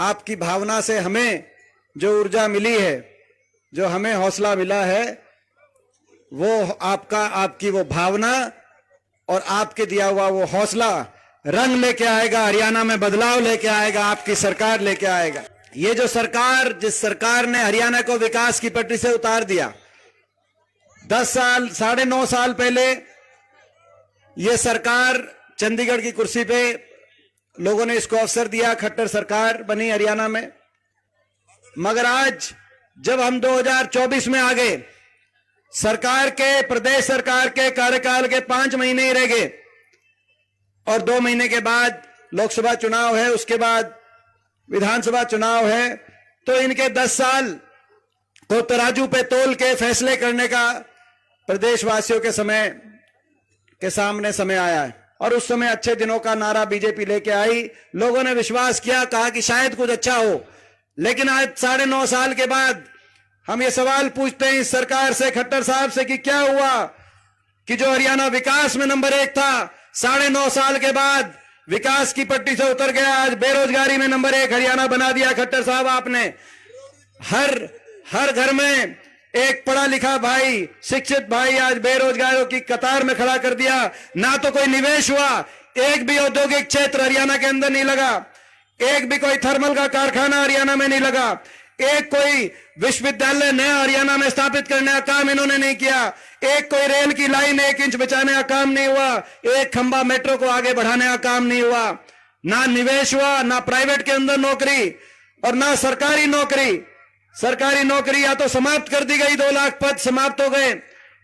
आपकी भावना से हमें जो ऊर्जा मिली है, जो हमें हौसला मिला है, वो आपकी वो भावना और आपके दिया हुआ वो हौसला रंग लेके आएगा, हरियाणा में बदलाव लेके आएगा, आपकी सरकार लेके आएगा। ये जो सरकार, जिस सरकार ने हरियाणा को विकास की पटरी से उतार दिया, 10 साल 9.5 साल पहले ये सरकार चंडीगढ़ की कुर्सी पे लोगों ने इसको अवसर दिया, खट्टर सरकार बनी हरियाणा में। मगर आज जब हम 2024 में आ गए, सरकार के, प्रदेश सरकार के कार्यकाल के 5 महीने ही रह गए और 2 महीने के बाद लोकसभा चुनाव है, उसके बाद विधानसभा चुनाव है, तो इनके 10 साल को तराजू पे तोल के फैसले करने का प्रदेशवासियों के सामने समय आया है। और उस समय अच्छे दिनों का नारा बीजेपी लेके आई, लोगों ने विश्वास किया, कहा कि शायद कुछ अच्छा हो। लेकिन आज 9.5 साल के बाद हम ये सवाल पूछते हैं इस सरकार से, खट्टर साहब से, कि क्या हुआ कि जो हरियाणा विकास में नंबर 1 था, 9.5 साल के बाद विकास की पट्टी से उतर गया, आज बेरोजगारी में नंबर 1 हरियाणा बना दिया खट्टर साहब आपने। हर घर में एक पढ़ा लिखा भाई, शिक्षित भाई आज बेरोजगारों की कतार में खड़ा कर दिया। ना तो कोई निवेश हुआ, एक भी औद्योगिक क्षेत्र हरियाणा के अंदर नहीं लगा, एक भी कोई थर्मल का कारखाना हरियाणा में नहीं लगा, एक कोई विश्वविद्यालय नया हरियाणा में स्थापित करने का काम इन्होंने नहीं किया, एक कोई रेल की लाइन 1 इंच बिछाने का काम नहीं हुआ, एक खंबा मेट्रो को आगे बढ़ाने का काम नहीं हुआ। ना निवेश हुआ, ना प्राइवेट के अंदर नौकरी और ना सरकारी नौकरी। सरकारी नौकरी या तो समाप्त कर दी गई, 2 लाख पद समाप्त हो गए,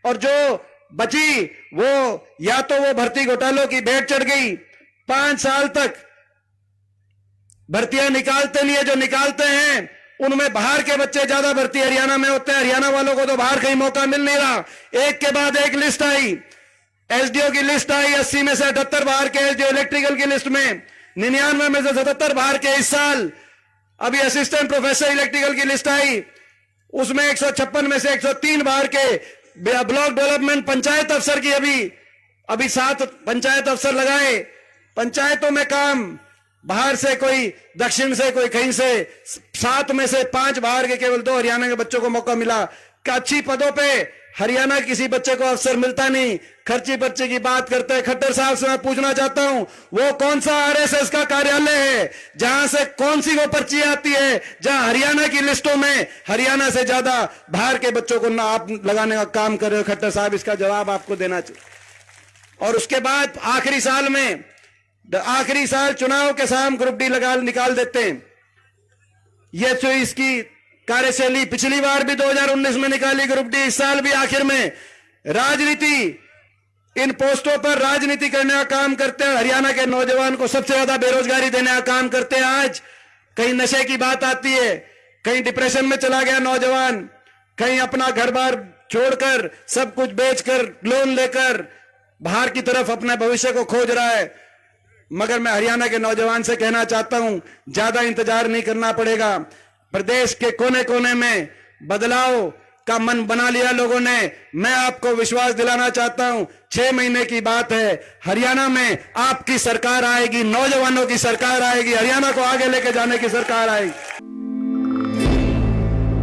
और जो बची वो या तो वो भर्ती घोटालों की भेंट चढ़ गई। 5 साल तक भर्तियां निकालते नहीं है, जो निकालते हैं उनमें बाहर के बच्चे ज्यादा भर्ती हरियाणा में होते हैं। हरियाणा वालों को तो बाहर कहीं मौका मिल नहीं रहा। एक के बाद एक लिस्ट आई, एसडीओ की लिस्ट आई, 80 में से 78 बाहर के एसडीओ, इलेक्ट्रिकल की लिस्ट में 99 में से 77 बाहर के। इस साल अभी असिस्टेंट प्रोफेसर इलेक्ट्रिकल की लिस्ट आई, उसमें 156 में से 103 बाहर के। ब्लॉक डेवलपमेंट पंचायत अफसर की अभी 7 पंचायत अफसर लगाए। पंचायतों में काम बाहर से, कोई दक्षिण से, कोई कहीं से। 7 में से 5 बाहर के, केवल 2 हरियाणा के बच्चों को मौका मिला। अच्छी पदों पे हरियाणा किसी बच्चे को अवसर मिलता नहीं। खर्ची पर्ची की बात करते हैं। खट्टर साहब से मैं पूछना चाहता हूं, वो कौन सा आरएसएस का कार्यालय है जहां से कौन सी वो पर्ची आती है जहां हरियाणा की लिस्टों में हरियाणा से ज्यादा बाहर के बच्चों को ना आप लगाने का काम कर रहे हो? खट्टर साहब, इसका जवाब आपको देना चाहिए। और उसके बाद आखिरी साल चुनाव के साम ग्रुप डी निकाल देते हैं। ये जो इसकी कार्यशैली पिछली बार भी 2019 में निकाली ग्रुप डी, इस साल भी आखिर में राजनीति, इन पोस्टों पर राजनीति करने का काम करते हैं। हरियाणा के नौजवान को सबसे ज्यादा बेरोजगारी देने का काम करते हैं। आज कहीं नशे की बात आती है, कहीं डिप्रेशन में चला गया नौजवान, कहीं अपना घर बार छोड़कर, सब कुछ बेचकर, लोन लेकर बाहर की तरफ अपने भविष्य को खोज रहा है। मगर मैं हरियाणा के नौजवान से कहना चाहता हूं, ज्यादा इंतजार नहीं करना पड़ेगा। प्रदेश के कोने कोने में बदलाव का मन बना लिया लोगों ने। मैं आपको विश्वास दिलाना चाहता हूं, 6 महीने की बात है, हरियाणा में आपकी सरकार आएगी, नौजवानों की सरकार आएगी, हरियाणा को आगे लेके जाने की सरकार आएगी।